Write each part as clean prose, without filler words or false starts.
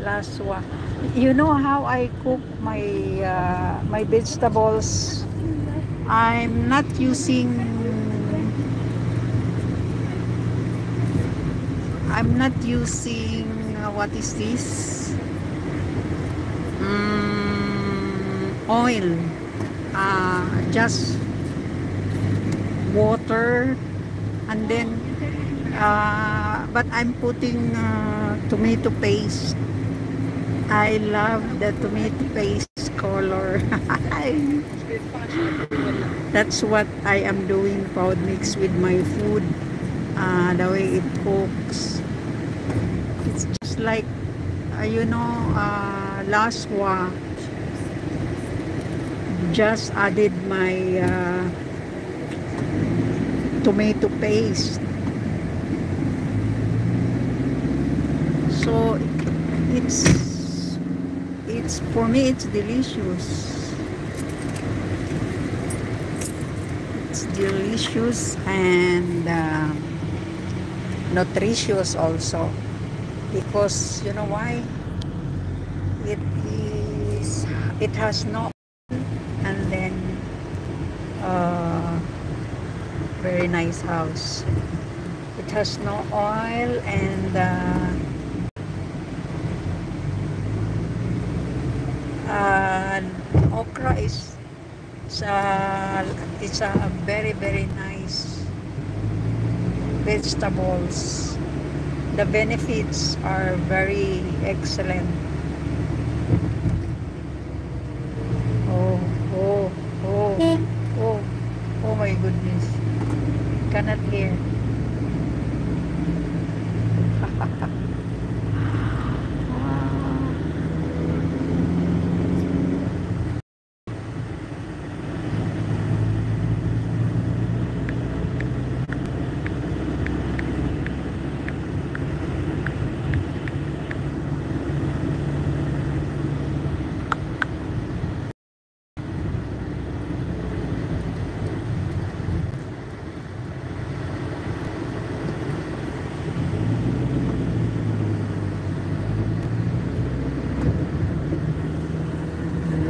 laswa. You know how I cook my my vegetables? I'm not using what is this? Oil. Just water, and then but I'm putting tomato paste. I love the tomato paste color. That's what I am doing, proud mix with my food. The way it cooks, it's just like laswa. Just added my tomato paste, so it's for me it's delicious. It's delicious and nutritious also, because you know why? It is, it has no, and then very nice house. It has no oil, and okra is it's a very very nice vegetables. The benefits are very excellent. Oh, oh, oh, oh, oh my goodness. Cannot hear.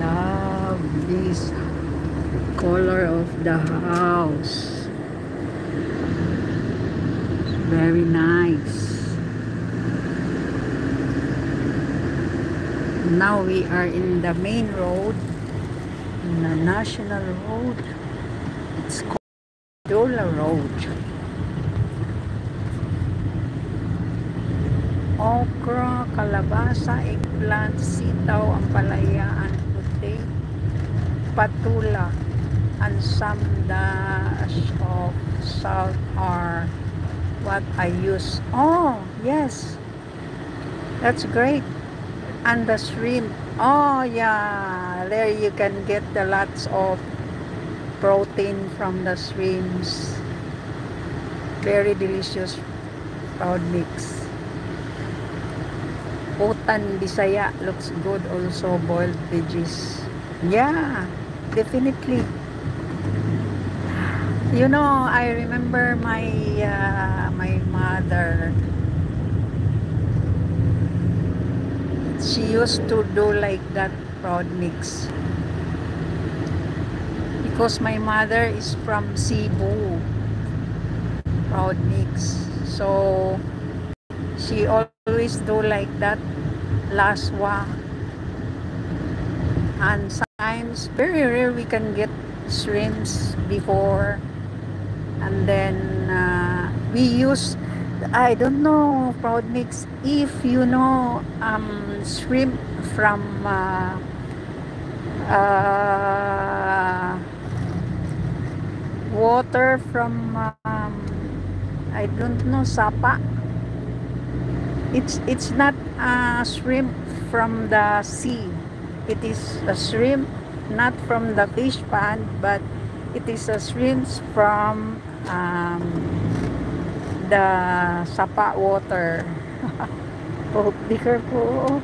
Love this color of the house. Very nice. Now we are in the main road, in the national road. It's called Dola Road. Okra, kalabasa, eggplant, sitaw, ampalaya, and puti, patula, and some dash of salt are what I use. Oh, yes, that's great. And the shrimp. Oh, yeah, there you can get the lots of protein from the shrimps. Very delicious proud mix. Utan Bisaya looks good also, boiled veggies. Yeah, definitely. You know, I remember my my mother. She used to do like that proud mix, because my mother is from Cebu. Proud mix. So she always do like that laswa, and sometimes very rare we can get shrimps before, and then we use, I don't know, proud mix, if you know, shrimp from water from I don't know, sapa. It's not a shrimp from the sea. It is a shrimp not from the fish pond, but it is a shrimp from the sapa water. Oh, be careful.